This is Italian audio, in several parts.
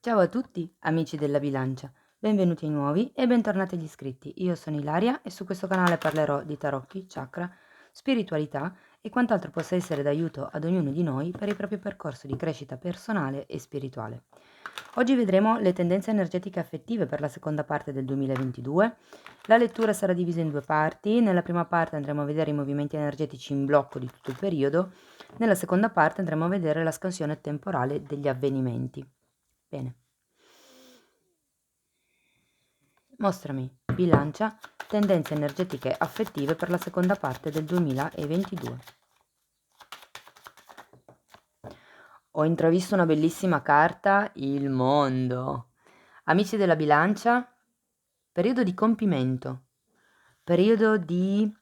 Ciao a tutti, amici della bilancia, benvenuti ai nuovi e bentornati agli iscritti. Io sono Ilaria e su questo canale parlerò di tarocchi, chakra, spiritualità e quant'altro possa essere d'aiuto ad ognuno di noi per il proprio percorso di crescita personale e spirituale. Oggi vedremo le tendenze energetiche affettive per la seconda parte del 2022. La lettura sarà divisa in due parti. Nella prima parte andremo a vedere i movimenti energetici in blocco di tutto il periodo. Nella seconda parte andremo a vedere la scansione temporale degli avvenimenti. Bene. Mostrami, bilancia, tendenze energetiche affettive per la seconda parte del 2022. Ho intravisto una bellissima carta, il mondo. Amici della bilancia, periodo di compimento, periodo di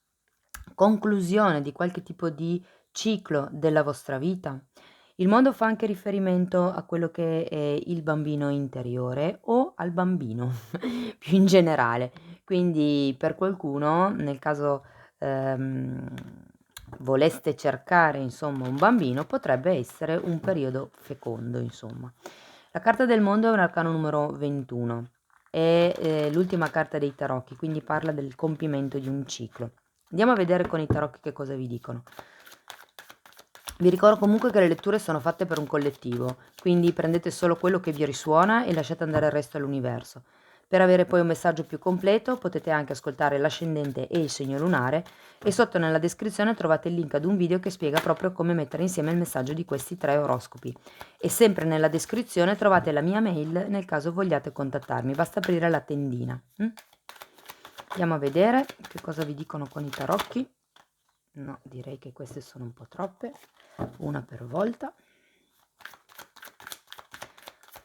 conclusione di qualche tipo di ciclo della vostra vita. Il mondo fa anche riferimento a quello che è il bambino interiore o al bambino più in generale. Quindi per qualcuno, nel caso ehm, voleste cercare insomma un bambino, potrebbe essere un periodo fecondo insomma. La carta del mondo è un arcano numero 21, è l'ultima carta dei tarocchi, quindi parla del compimento di un ciclo. Andiamo a vedere con i tarocchi che cosa vi dicono. Vi ricordo comunque che le letture sono fatte per un collettivo, quindi prendete solo quello che vi risuona e lasciate andare il resto all'universo. Per avere poi un messaggio più completo potete anche ascoltare l'ascendente e il segno lunare e sotto nella descrizione trovate il link ad un video che spiega proprio come mettere insieme il messaggio di questi 3 oroscopi. E sempre nella descrizione trovate la mia mail nel caso vogliate contattarmi, basta aprire la tendina. Andiamo a vedere che cosa vi dicono con i tarocchi. No, direi che queste sono un po' troppe, una per volta.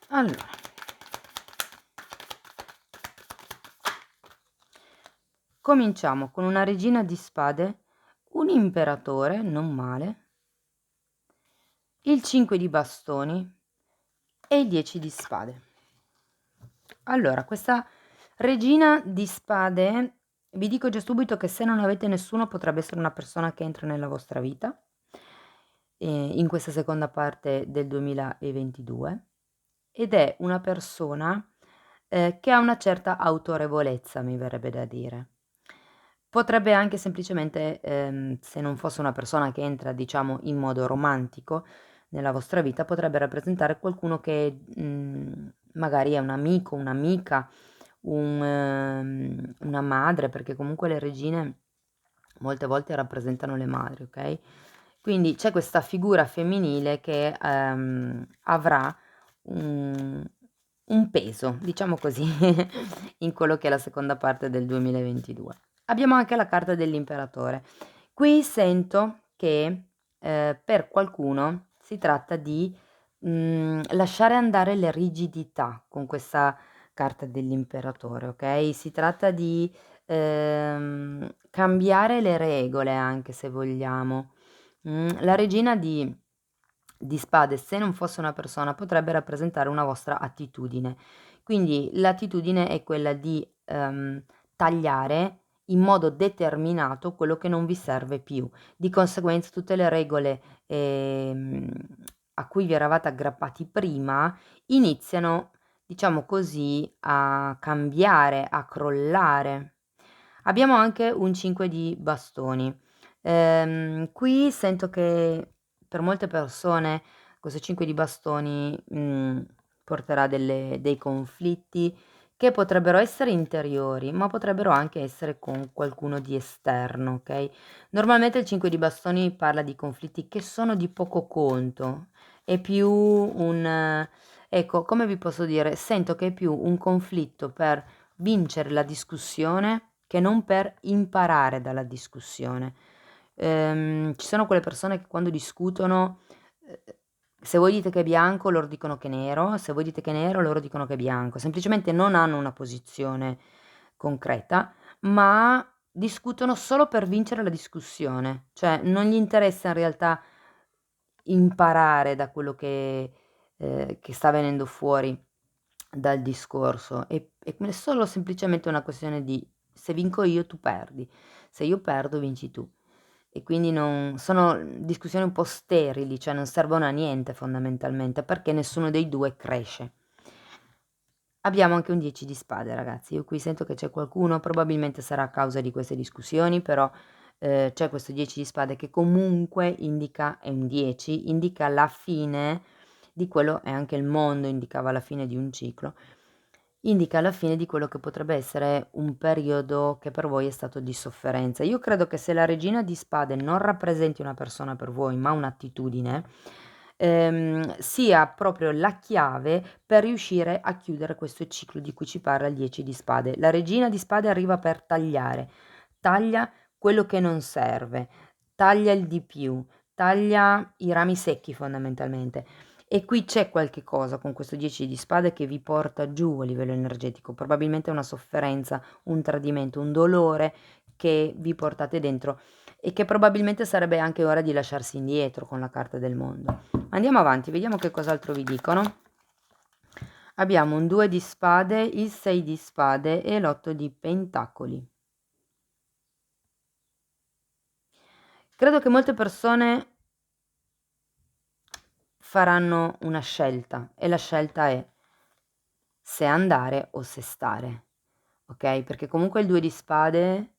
Allora, cominciamo con una regina di spade, un imperatore, non male, il 5 di bastoni e il 10 di spade. Allora, questa regina di spade, vi dico già subito che se non avete nessuno potrebbe essere una persona che entra nella vostra vita in questa seconda parte del 2022 ed è una persona che ha una certa autorevolezza, mi verrebbe da dire. Potrebbe anche semplicemente, se non fosse una persona che entra, diciamo, in modo romantico nella vostra vita, potrebbe rappresentare qualcuno che magari è un amico, un'amica, una madre, perché comunque le regine molte volte rappresentano le madri, ok? Quindi c'è questa figura femminile che avrà un, un peso, diciamo così, in quello che è la seconda parte del 2022. Abbiamo anche la carta dell'imperatore. Qui sento che per qualcuno si tratta di lasciare andare le rigidità con questa carta dell'imperatore, ok? Si tratta di cambiare le regole anche se vogliamo. La regina di spade, se non fosse una persona, potrebbe rappresentare una vostra attitudine. Quindi l'attitudine è quella di tagliare in modo determinato quello che non vi serve più. Di conseguenza tutte le regole a cui vi eravate aggrappati prima iniziano, diciamo così, a cambiare, a crollare. Abbiamo anche un 5 di bastoni. Qui sento che per molte persone questo 5 di bastoni, porterà dei conflitti che potrebbero essere interiori, ma potrebbero anche essere con qualcuno di esterno, okay? Normalmente il 5 di bastoni parla di conflitti che sono di poco conto, è più ecco, come vi posso dire, sento che è più un conflitto per vincere la discussione che non per imparare dalla discussione. Ci sono quelle persone che quando discutono, se voi dite che è bianco loro dicono che è nero, se voi dite che è nero loro dicono che è bianco, semplicemente non hanno una posizione concreta, ma discutono solo per vincere la discussione, cioè non gli interessa in realtà imparare da quello che sta venendo fuori dal discorso, è solo semplicemente una questione di: se vinco io tu perdi, se io perdo vinci tu. E quindi non sono discussioni un po' sterili, cioè non servono a niente fondamentalmente, perché nessuno dei 2 cresce. Abbiamo anche un 10 di spade, ragazzi. Io qui sento che c'è qualcuno, probabilmente sarà a causa di queste discussioni, però c'è questo 10 di spade che comunque indica, è un 10, indica la fine di quello, e anche il mondo indicava la fine di un ciclo, indica la fine di quello che potrebbe essere un periodo che per voi è stato di sofferenza. Io credo che se la regina di spade non rappresenti una persona per voi, ma un'attitudine, sia proprio la chiave per riuscire a chiudere questo ciclo di cui ci parla il 10 di spade. La regina di spade arriva per tagliare, taglia quello che non serve, taglia il di più, taglia i rami secchi fondamentalmente. E qui c'è qualche cosa con questo 10 di spade che vi porta giù a livello energetico, probabilmente una sofferenza, un tradimento, un dolore che vi portate dentro e che probabilmente sarebbe anche ora di lasciarsi indietro con la carta del mondo. Andiamo avanti, vediamo che cos'altro vi dicono. Abbiamo un 2 di spade, il 6 di spade e l'8 di pentacoli. Credo che molte persone faranno una scelta e la scelta è se andare o se stare, ok? Perché comunque il 2 di spade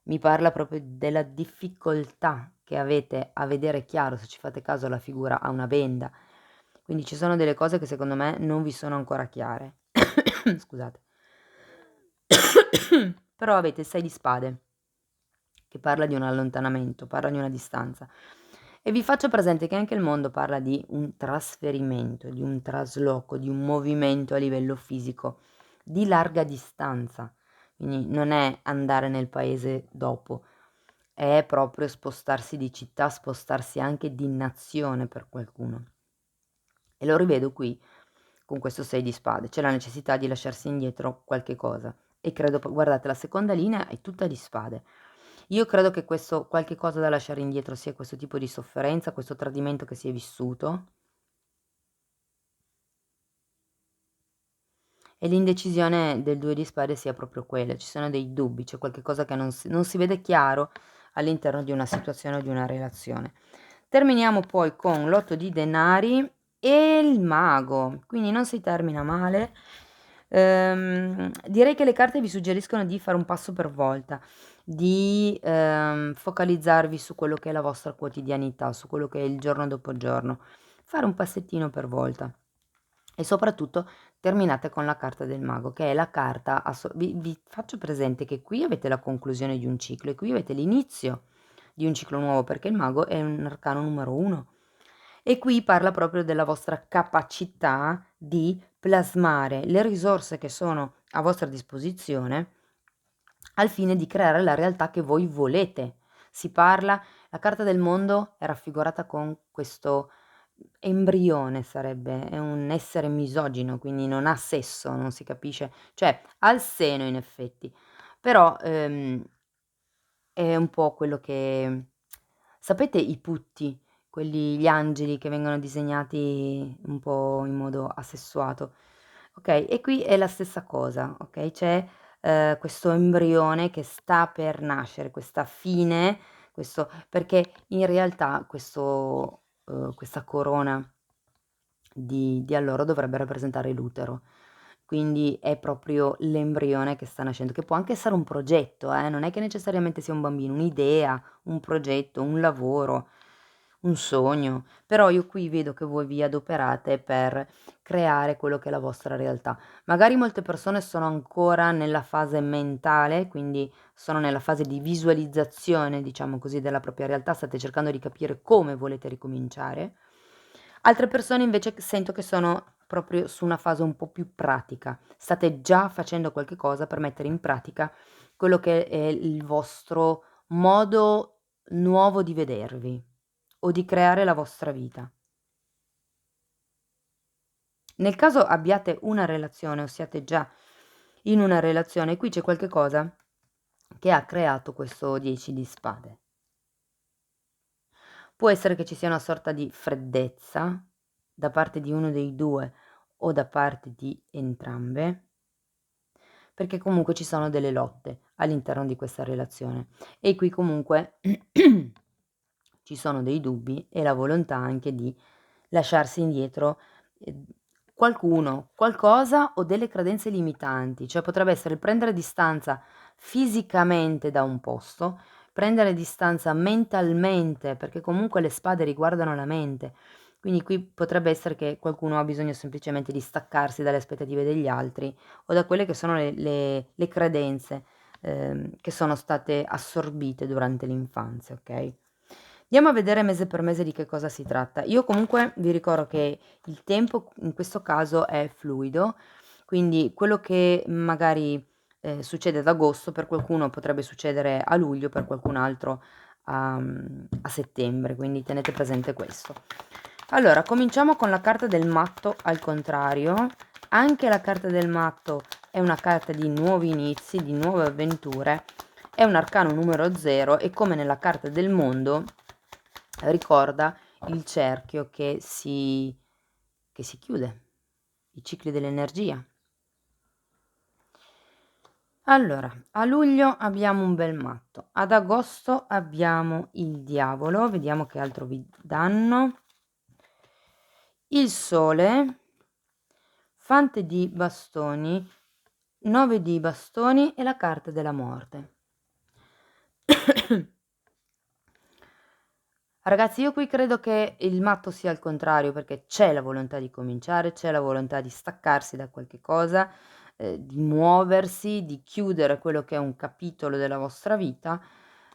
mi parla proprio della difficoltà che avete a vedere chiaro, se ci fate caso la figura ha una benda, quindi ci sono delle cose che secondo me non vi sono ancora chiare. Scusate. Però avete il 6 di spade, che parla di un allontanamento, parla di una distanza. E vi faccio presente che anche il mondo parla di un trasferimento, di un trasloco, di un movimento a livello fisico, di larga distanza. Quindi non è andare nel paese dopo, è proprio spostarsi di città, spostarsi anche di nazione per qualcuno. E lo rivedo qui con questo 6 di spade, c'è la necessità di lasciarsi indietro qualche cosa. E credo, guardate, la seconda linea è tutta di spade. Io credo che questo qualche cosa da lasciare indietro sia questo tipo di sofferenza, questo tradimento che si è vissuto. E l'indecisione del 2 di spade sia proprio quella, ci sono dei dubbi, c'è qualche cosa che non si vede chiaro all'interno di una situazione o di una relazione. Terminiamo poi con l'8 di denari e il mago, quindi non si termina male. Direi che le carte vi suggeriscono di fare un passo per volta, di focalizzarvi su quello che è la vostra quotidianità, su quello che è il giorno dopo giorno, fare un passettino per volta e soprattutto terminate con la carta del mago, che è la carta, vi faccio presente che qui avete la conclusione di un ciclo e qui avete l'inizio di un ciclo nuovo, perché il mago è un arcano numero 1 e qui parla proprio della vostra capacità di plasmare le risorse che sono a vostra disposizione al fine di creare la realtà che voi volete. Si parla, la carta del mondo è raffigurata con questo embrione, sarebbe, è un essere misogino, quindi non ha sesso, non si capisce, cioè ha il seno in effetti, però è un po' quello che sapete i putti, quelli gli angeli che vengono disegnati un po' in modo asessuato, okay, e qui è la stessa cosa, okay, c'è, questo embrione che sta per nascere, questa fine, questo perché in realtà questa corona di alloro dovrebbe rappresentare l'utero. Quindi è proprio l'embrione che sta nascendo, che può anche essere un progetto, non è che necessariamente sia un bambino, un'idea, un progetto, un lavoro, un sogno. Però io qui vedo che voi vi adoperate per creare quello che è la vostra realtà. Magari molte persone sono ancora nella fase mentale, quindi sono nella fase di visualizzazione, diciamo così, della propria realtà, state cercando di capire come volete ricominciare. Altre persone invece sento che sono proprio su una fase un po' più pratica. State già facendo qualche cosa per mettere in pratica quello che è il vostro modo nuovo di vedervi o di creare la vostra vita. Nel caso abbiate una relazione o siate già in una relazione, qui c'è qualche cosa che ha creato questo 10 di spade. Può essere che ci sia una sorta di freddezza da parte di uno dei due o da parte di entrambe, perché comunque ci sono delle lotte all'interno di questa relazione e qui comunque ci sono dei dubbi e la volontà anche di lasciarsi indietro, qualcuno, qualcosa o delle credenze limitanti, cioè potrebbe essere il prendere distanza fisicamente da un posto, prendere distanza mentalmente, perché comunque le spade riguardano la mente. Quindi qui potrebbe essere che qualcuno ha bisogno semplicemente di staccarsi dalle aspettative degli altri o da quelle che sono le credenze che sono state assorbite durante l'infanzia, ok? Andiamo a vedere mese per mese di che cosa si tratta. Io comunque vi ricordo che il tempo in questo caso è fluido, quindi quello che magari succede ad agosto per qualcuno potrebbe succedere a luglio, per qualcun altro a settembre, quindi tenete presente questo. Allora, cominciamo con la carta del matto al contrario. Anche la carta del matto è una carta di nuovi inizi, di nuove avventure, è un arcano numero 0 e come nella carta del mondo ricorda il cerchio che si chiude, i cicli dell'energia. Allora, a luglio abbiamo un bel matto, ad agosto abbiamo il diavolo, vediamo che altro vi danno. Il sole, fante di bastoni, 9 di bastoni e la carta della morte. Ragazzi, io qui credo che il matto sia il contrario, perché c'è la volontà di cominciare, c'è la volontà di staccarsi da qualche cosa, di muoversi, di chiudere quello che è un capitolo della vostra vita,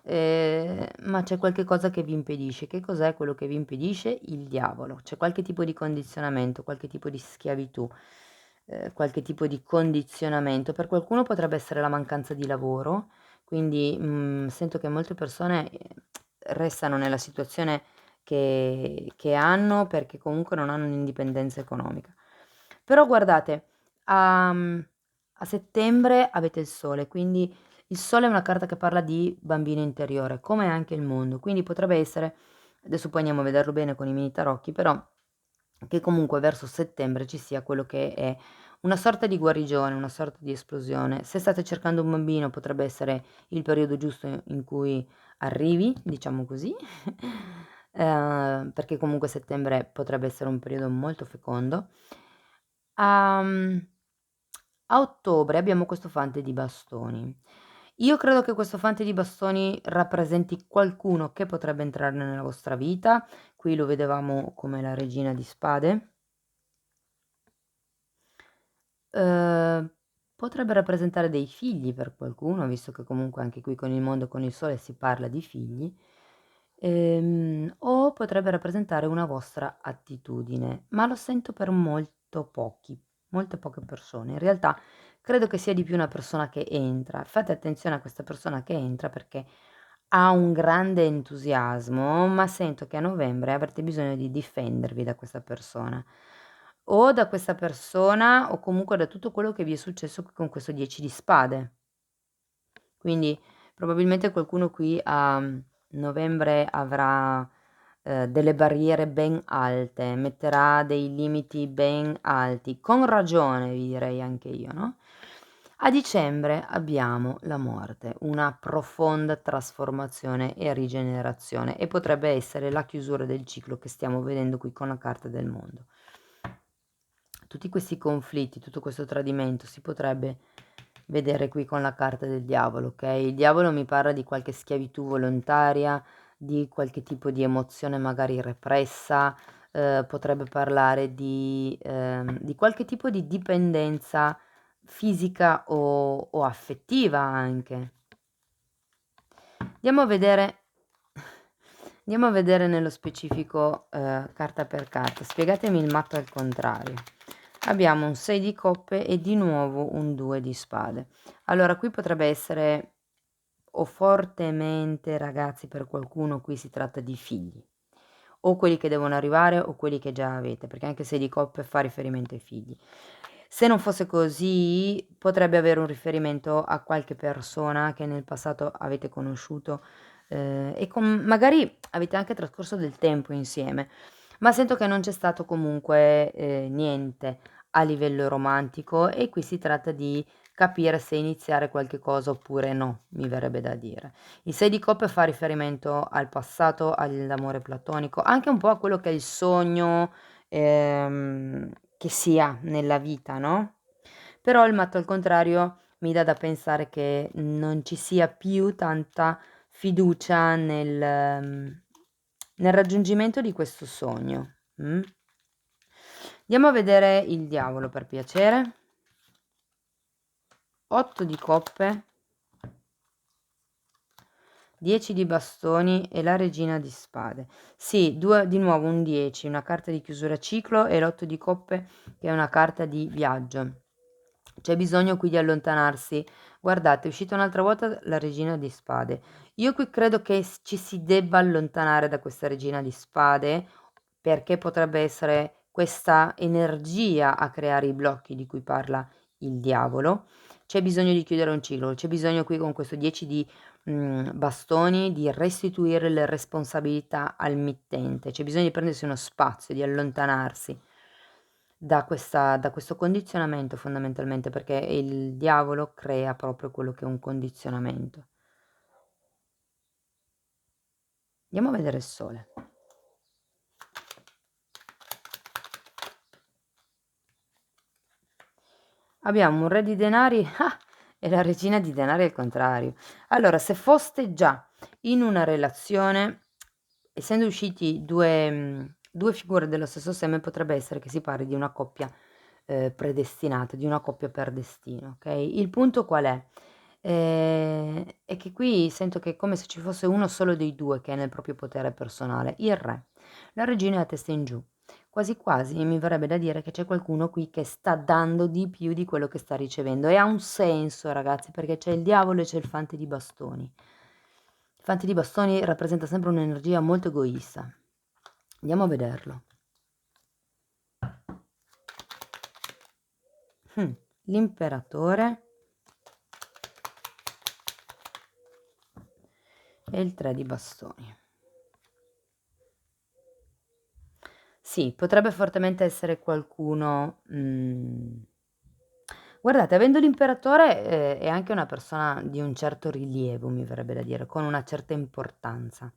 ma c'è qualche cosa che vi impedisce. Che cos'è quello che vi impedisce? Il diavolo. C'è qualche tipo di condizionamento, qualche tipo di schiavitù, qualche tipo di condizionamento. Per qualcuno potrebbe essere la mancanza di lavoro, quindi sento che molte persone restano nella situazione che hanno perché comunque non hanno un'indipendenza economica. Però guardate, a settembre avete il sole, quindi il sole è una carta che parla di bambino interiore, come anche il mondo, quindi potrebbe essere, adesso poi andiamo a vederlo bene con i mini tarocchi, però che comunque verso settembre ci sia quello che è una sorta di guarigione, una sorta di esplosione. Se state cercando un bambino potrebbe essere il periodo giusto in cui arrivi, diciamo così, perché comunque settembre potrebbe essere un periodo molto fecondo. A, a ottobre abbiamo questo fante di bastoni. Io credo che questo fante di bastoni rappresenti qualcuno che potrebbe entrare nella vostra vita. Qui lo vedevamo come la regina di spade. Uhm, Potrebbe rappresentare dei figli per qualcuno, visto che comunque anche qui con il mondo, con il sole si parla di figli, o potrebbe rappresentare una vostra attitudine, ma lo sento per molto pochi, molte poche persone. In realtà credo che sia di più una persona che entra. Fate attenzione a questa persona che entra perché ha un grande entusiasmo, ma sento che a novembre avrete bisogno di difendervi da questa persona. O da questa persona o comunque da tutto quello che vi è successo con questo 10 di spade. Quindi probabilmente qualcuno qui a novembre avrà, delle barriere ben alte, metterà dei limiti ben alti, con ragione vi direi anche io, no? A dicembre abbiamo la morte, una profonda trasformazione e rigenerazione e potrebbe essere la chiusura del ciclo che stiamo vedendo qui con la carta del mondo. Tutti questi conflitti, tutto questo tradimento si potrebbe vedere qui con la carta del diavolo, ok? Il diavolo mi parla di qualche schiavitù volontaria, di qualche tipo di emozione magari repressa, potrebbe parlare di qualche tipo di dipendenza fisica o affettiva anche. Andiamo a vedere, andiamo a vedere nello specifico carta per carta. Spiegatemi il matto al contrario. Abbiamo un 6 di coppe e di nuovo un 2 di spade. Allora qui potrebbe essere o fortemente, ragazzi, per qualcuno qui si tratta di figli, o quelli che devono arrivare o quelli che già avete, perché anche 6 di coppe fa riferimento ai figli. Se non fosse così, potrebbe avere un riferimento a qualche persona che nel passato avete conosciuto e magari avete anche trascorso del tempo insieme, ma sento che non c'è stato comunque niente a livello romantico e qui si tratta di capire se iniziare qualche cosa oppure no, mi verrebbe da dire. Il 6 di coppe fa riferimento al passato, all'amore platonico, anche un po' a quello che è il sogno, che si ha nella vita, no? Però il matto al contrario mi dà da pensare che non ci sia più tanta fiducia nel raggiungimento di questo sogno. Andiamo a vedere il diavolo per piacere. 8 di coppe, 10 di bastoni e la regina di spade. Sì, di nuovo un 10, una carta di chiusura ciclo, e l'8 di coppe che è una carta di viaggio. C'è bisogno qui di allontanarsi. Guardate, è uscita un'altra volta la regina di spade. Io qui credo che ci si debba allontanare da questa regina di spade, perché potrebbe essere questa energia a creare i blocchi di cui parla il diavolo. C'è bisogno di chiudere un ciclo, c'è bisogno qui con questo 10 di bastoni di restituire le responsabilità al mittente, c'è bisogno di prendersi uno spazio, di allontanarsi da questo condizionamento fondamentalmente, perché il diavolo crea proprio quello che è un condizionamento. Andiamo a vedere il sole. Abbiamo un re di denari e la regina di denari al contrario. Allora, se foste già in una relazione, essendo usciti due figure dello stesso seme, potrebbe essere che si parli di una coppia predestinata, di una coppia per destino, ok? Il punto qual è? È che qui sento che è come se ci fosse uno solo dei due che è nel proprio potere personale, il re. La regina è a testa in giù. Quasi quasi mi verrebbe da dire che c'è qualcuno qui che sta dando di più di quello che sta ricevendo, e ha un senso, ragazzi, perché c'è il diavolo e c'è il fante di bastoni. Il fante di bastoni rappresenta sempre un'energia molto egoista. Andiamo a vederlo. L'imperatore e il 3 di bastoni. Sì, potrebbe fortemente essere qualcuno. Guardate, avendo l'imperatore, è anche una persona di un certo rilievo, mi verrebbe da dire, con una certa importanza.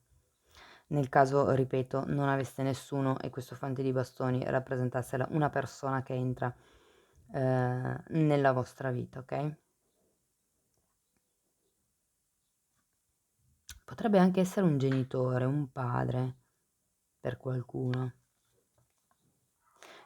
Nel caso, ripeto, non aveste nessuno e questo fante di bastoni rappresentasse una persona che entra nella vostra vita, ok? Potrebbe anche essere un genitore, un padre per qualcuno.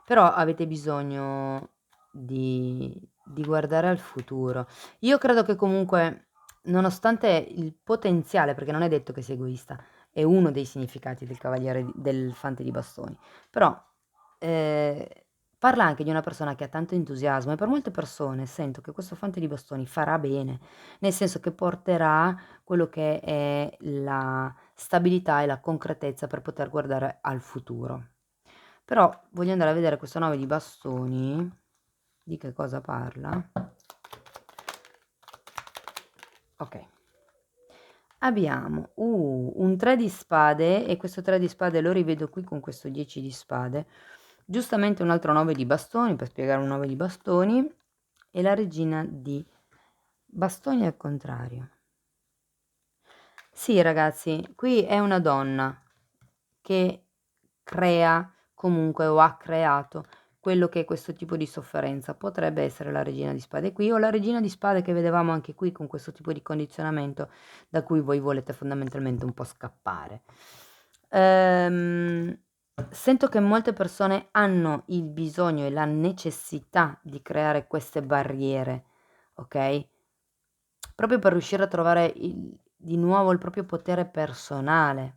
Però avete bisogno di guardare al futuro. Io credo che comunque, nonostante il potenziale, perché non è detto che sia egoista, è uno dei significati del cavaliere del fante di bastoni, però parla anche di una persona che ha tanto entusiasmo, e per molte persone sento che questo fante di bastoni farà bene, nel senso che porterà quello che è la stabilità e la concretezza per poter guardare al futuro. Però voglio andare a vedere questo 9 di bastoni, di che cosa parla. Ok, abbiamo un 3 di spade, e questo 3 di spade lo rivedo qui con questo 10 di spade, giustamente un altro 9 di bastoni per spiegare un 9 di bastoni, e la regina di bastoni al contrario. Sì, ragazzi, qui è una donna che crea comunque, o ha creato quello che è questo tipo di sofferenza. Potrebbe essere la regina di spade qui, o la regina di spade che vedevamo anche qui con questo tipo di condizionamento da cui voi volete fondamentalmente un po' scappare. Sento che molte persone hanno il bisogno e la necessità di creare queste barriere, ok? Proprio per riuscire a trovare di nuovo il proprio potere personale.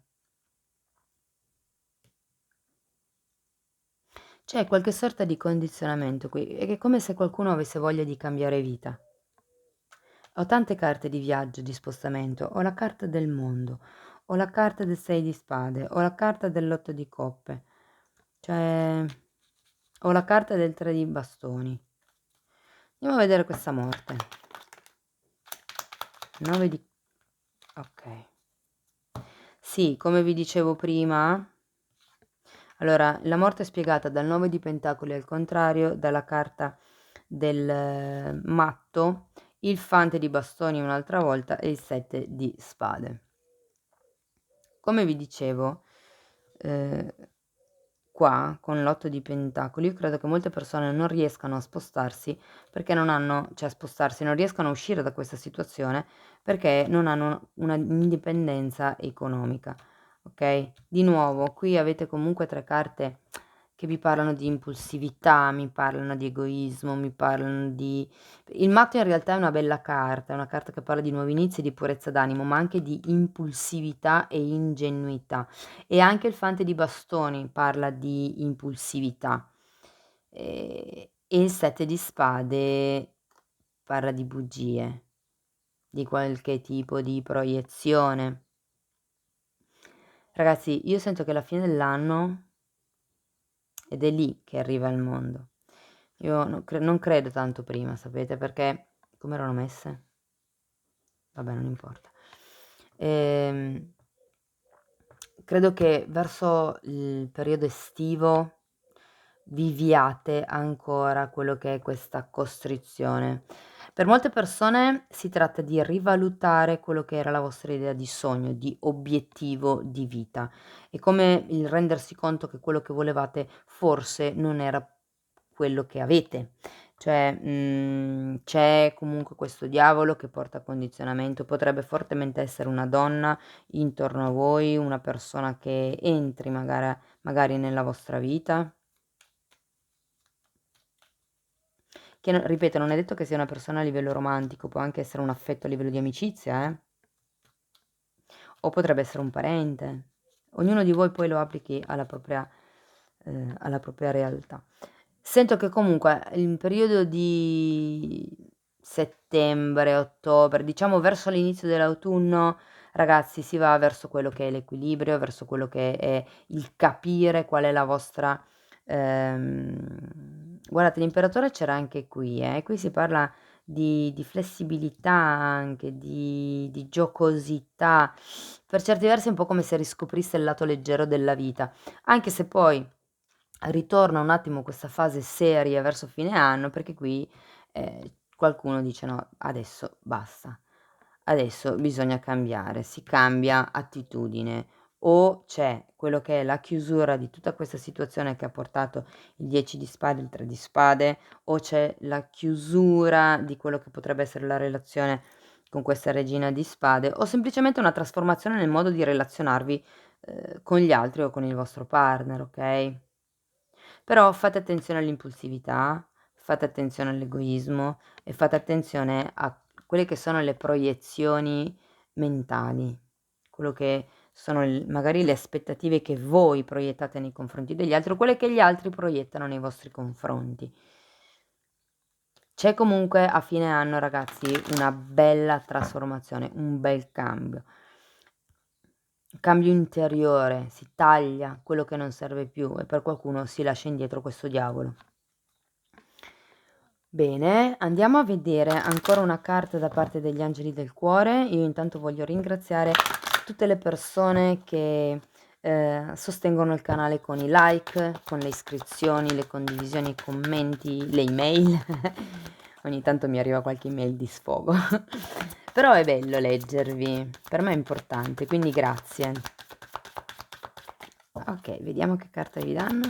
C'è qualche sorta di condizionamento qui, è come se qualcuno avesse voglia di cambiare vita. Ho tante carte di viaggio, di spostamento, ho la carta del mondo, ho la carta del 6 di spade, ho la carta dell'8 di coppe, cioè ho la carta del 3 di bastoni. Andiamo a vedere questa morte. 9 di... ok. Sì, come vi dicevo prima, allora la morte è spiegata dal 9 di pentacoli al contrario, dalla carta del matto, il fante di bastoni un'altra volta e il 7 di spade. Come vi dicevo, qua, con l'8 di pentacoli, io credo che molte persone non riescano a spostarsi perché non hanno, cioè a spostarsi, non riescano a uscire da questa situazione perché non hanno una indipendenza economica, ok? Di nuovo, qui avete comunque 3 carte che vi parlano di impulsività, mi parlano di egoismo, mi parlano di... Il matto in realtà è una bella carta, è una carta che parla di nuovi inizi, di purezza d'animo, ma anche di impulsività e ingenuità. E anche il fante di bastoni parla di impulsività. E il 7 di spade parla di bugie, di qualche tipo di proiezione. Ragazzi, io sento che alla fine dell'anno, ed è lì che arriva il mondo. Io non credo tanto prima, sapete, perché come erano messe? Vabbè, non importa. Credo che verso il periodo estivo viviate ancora quello che è questa costrizione. Per molte persone si tratta di rivalutare quello che era la vostra idea di sogno, di obiettivo di vita. È come il rendersi conto che quello che volevate forse non era quello che avete. Cioè, c'è comunque questo diavolo che porta a condizionamento, potrebbe fortemente essere una donna intorno a voi, una persona che entri magari nella vostra vita. Che ripeto, non è detto che sia una persona a livello romantico, può anche essere un affetto a livello di amicizia, o potrebbe essere un parente. Ognuno di voi poi lo applichi alla propria realtà. Sento che comunque il periodo di settembre, ottobre, diciamo verso l'inizio dell'autunno, ragazzi, si va verso quello che è l'equilibrio, verso quello che è il capire qual è la vostra... guardate, l'imperatore c'era anche qui, qui si parla di flessibilità anche, di giocosità, per certi versi è un po' come se riscoprisse il lato leggero della vita, anche se poi ritorna un attimo questa fase seria verso fine anno, perché qui qualcuno dice no, adesso basta, adesso bisogna cambiare, si cambia attitudine, o c'è quello che è la chiusura di tutta questa situazione che ha portato il 10 di spade, il 3 di spade, o c'è la chiusura di quello che potrebbe essere la relazione con questa regina di spade, o semplicemente una trasformazione nel modo di relazionarvi con gli altri o con il vostro partner, ok? Però fate attenzione all'impulsività, fate attenzione all'egoismo e fate attenzione a quelle che sono le proiezioni mentali, quello che sono magari le aspettative che voi proiettate nei confronti degli altri o quelle che gli altri proiettano nei vostri confronti. C'è comunque a fine anno, ragazzi, una bella trasformazione, un bel cambio. Cambio interiore, si taglia quello che non serve più e per qualcuno si lascia indietro questo diavolo. Bene, andiamo a vedere ancora una carta da parte degli angeli del cuore. Io intanto voglio ringraziare tutte le persone che sostengono il canale con i like, con le iscrizioni, le condivisioni, i commenti, le email. Ogni tanto mi arriva qualche email di sfogo. Però è bello leggervi, per me è importante, quindi grazie. Ok, vediamo che carta vi danno.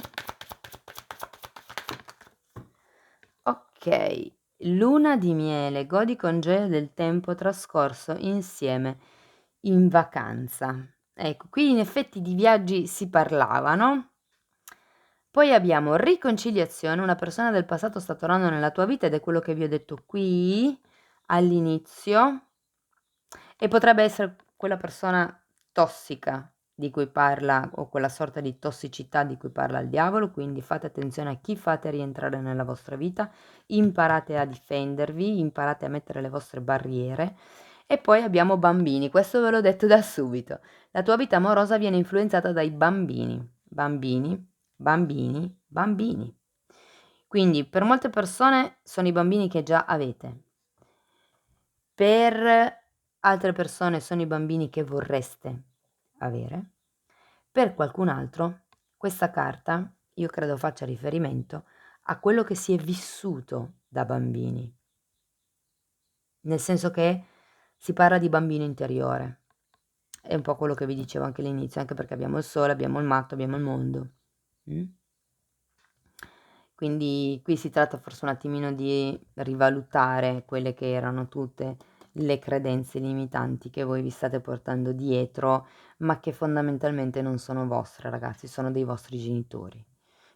Ok, luna di miele, godi con gioia del tempo trascorso insieme in vacanza. Ecco, qui in effetti di viaggi si parlava, no? Poi abbiamo riconciliazione, una persona del passato sta tornando nella tua vita ed è quello che vi ho detto qui all'inizio. E potrebbe essere quella persona tossica di cui parla o quella sorta di tossicità di cui parla il diavolo, quindi fate attenzione a chi fate rientrare nella vostra vita, imparate a difendervi, imparate a mettere le vostre barriere. E poi abbiamo bambini, questo ve l'ho detto da subito. La tua vita amorosa viene influenzata dai bambini, bambini, bambini, bambini. Quindi per molte persone sono i bambini che già avete. Per altre persone sono i bambini che vorreste avere. Per qualcun altro questa carta io credo faccia riferimento a quello che si è vissuto da bambini. Nel senso che si parla di bambino interiore. È un po' quello che vi dicevo anche all'inizio, anche perché abbiamo il sole, abbiamo il matto, abbiamo il mondo. Quindi qui si tratta forse un attimino di rivalutare quelle che erano tutte le credenze limitanti che voi vi state portando dietro, ma che fondamentalmente non sono vostre ragazzi, sono dei vostri genitori.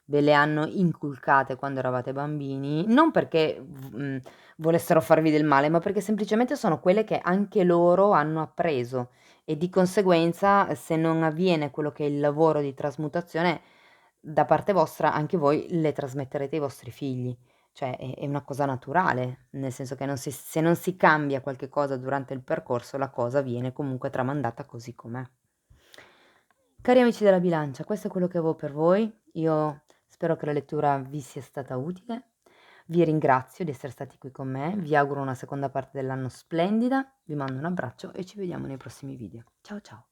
Ve le hanno inculcate quando eravate bambini, non perché volessero farvi del male, ma perché semplicemente sono quelle che anche loro hanno appreso e di conseguenza, se non avviene quello che è il lavoro di trasmutazione, da parte vostra anche voi le trasmetterete ai vostri figli. Cioè è una cosa naturale, nel senso che non si se non si cambia qualche cosa durante il percorso, la cosa viene comunque tramandata così com'è. Cari amici della bilancia, questo è quello che avevo per voi. Io spero che la lettura vi sia stata utile. Vi ringrazio di essere stati qui con me. Vi auguro una seconda parte dell'anno splendida. Vi mando un abbraccio e ci vediamo nei prossimi video. Ciao ciao.